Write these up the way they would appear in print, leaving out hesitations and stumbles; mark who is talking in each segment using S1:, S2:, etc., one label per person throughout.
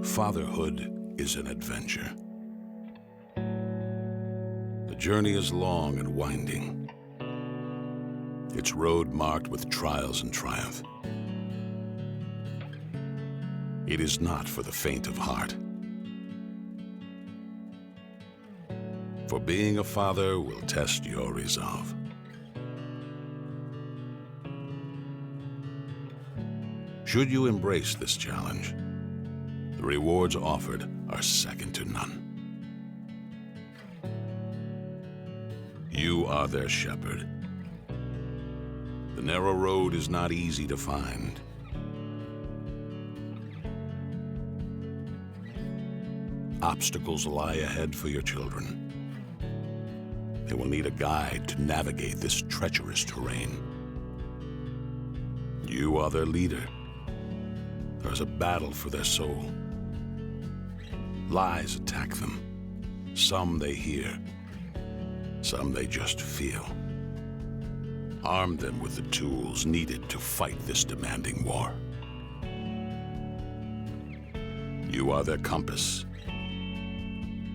S1: Fatherhood is an adventure. The journey is long and winding, its road marked with trials and triumph. It is not for the faint of heart. For being a father will test your resolve. Should you embrace this challenge, the rewards offered are second to none. You are their shepherd. The narrow road is not easy to find. Obstacles lie ahead for your children. They will need a guide to navigate this treacherous terrain. You are their leader. There's a battle for their soul. Lies attack them. Some they hear, some they just feel. Arm them with the tools needed to fight this demanding war. You are their compass.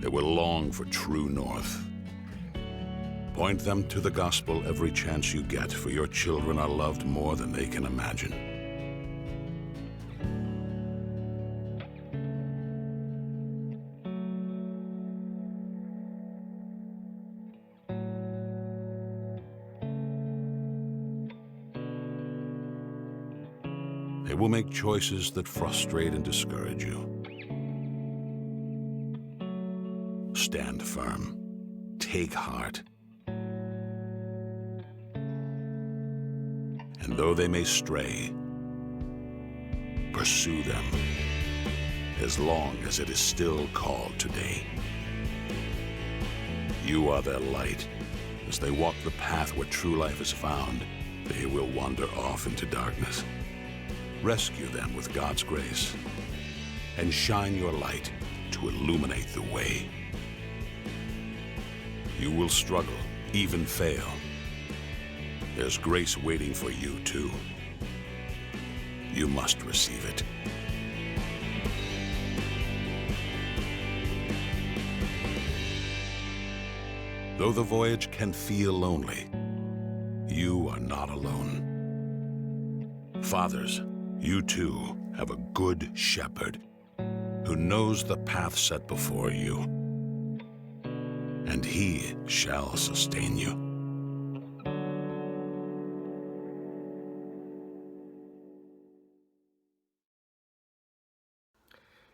S1: They will long for true north. Point them to the gospel every chance you get, for your children are loved more than they can imagine. They will make choices that frustrate and discourage you. Stand firm. Take heart. And though they may stray, pursue them as long as it is still called today. You are their light. As they walk the path where true life is found, they will wander off into darkness. Rescue them with God's grace and shine your light to illuminate the way. You will struggle, even fail. There's grace waiting for you too. You must receive it. Though the voyage can feel lonely, you are not alone. Fathers, you too have a good shepherd who knows the path set before you, and he shall sustain you.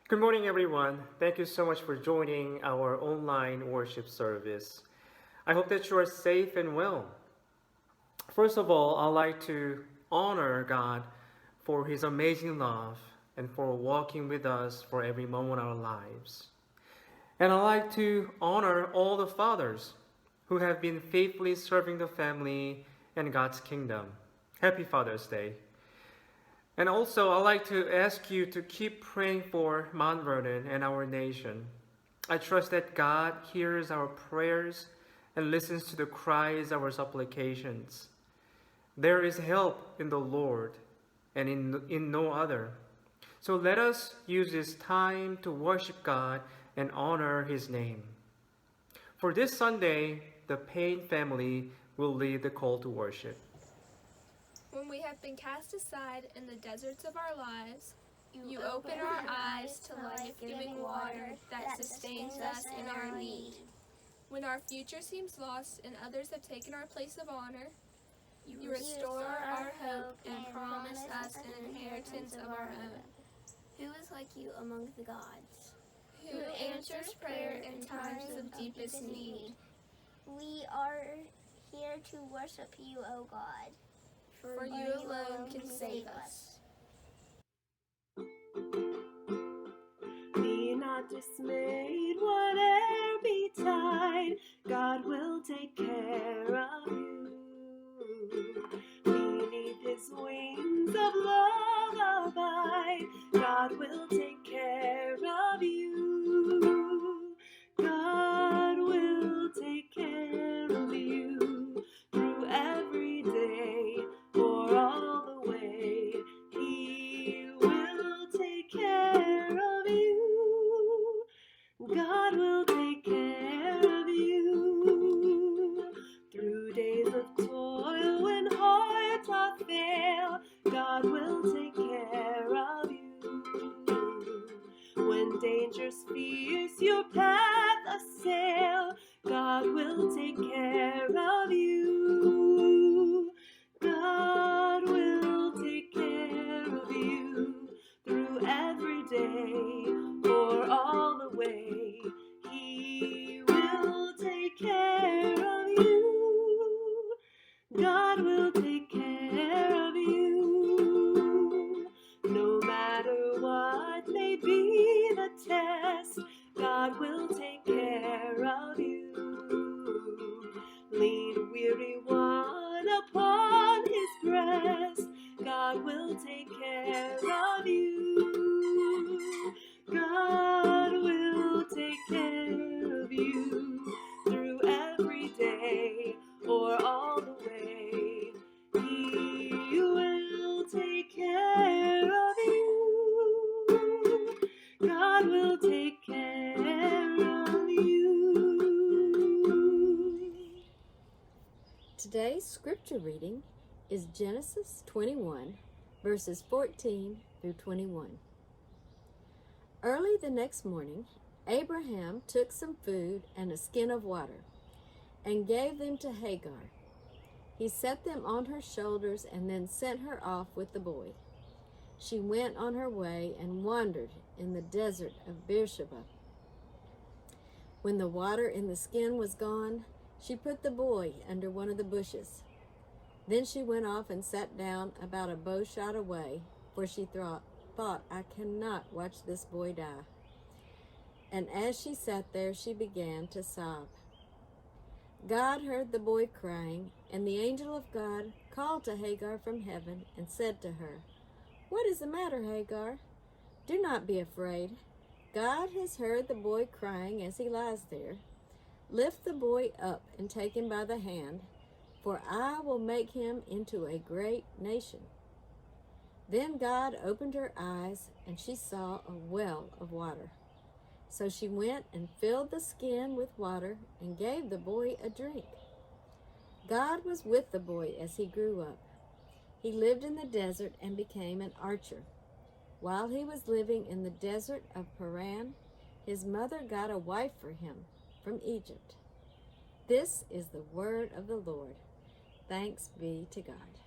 S2: Good morning, everyone. Thank you so much for joining our online worship service. I hope that you are safe and well. First of all, I'd like to honor God for His amazing love and for walking with us for every moment of our lives. And I'd like to honor all the fathers who have been faithfully serving the family and God's kingdom. Happy Father's Day. And also, I'd like to ask you to keep praying for Mount Vernon and our nation. I trust that God hears our prayers and listens to the cries of our supplications. There is help in the Lord and in no other. So let us use this time to worship God and honor His name. For this Sunday, the Payne family will lead the call to worship.
S3: When we have been cast aside in the deserts of our lives, you open our eyes to life-giving water that sustains us in our need. When our future seems lost and others have taken our place of honor, you restore our hope and promise us an inheritance of our own.
S4: Who is like you among the gods?
S3: Who answers prayer in times of deepest need?
S4: We are here to worship you, O God.
S3: For you alone can save us.
S5: Be not dismayed, whate'er betide, God will take care of you. Beneath His wings of love abide, God will take care of you. God will take care of you through every day, for all the way. He will take care of you.
S6: scripture reading is Genesis 21, verses 14 through 21. Early the next morning, Abraham took some food and a skin of water and gave them to Hagar. He set them on her shoulders and then sent her off with the boy. She went on her way and wandered in the desert of Beersheba. When the water in the skin was gone, she put the boy under one of the bushes. Then she went off and sat down about a bow shot away, for she thought, I cannot watch this boy die. And as she sat there, she began to sob. God heard the boy crying, and the angel of God called to Hagar from heaven and said to her, "What is the matter, Hagar? Do not be afraid. God has heard the boy crying as he lies there. Lift the boy up and take him by the hand, for I will make him into a great nation." Then God opened her eyes, and she saw a well of water. So she went and filled the skin with water and gave the boy a drink. God was with the boy as he grew up. He lived in the desert and became an archer. While he was living in the desert of Paran, his mother got a wife for him from Egypt. This is the word of the Lord. Thanks be to God.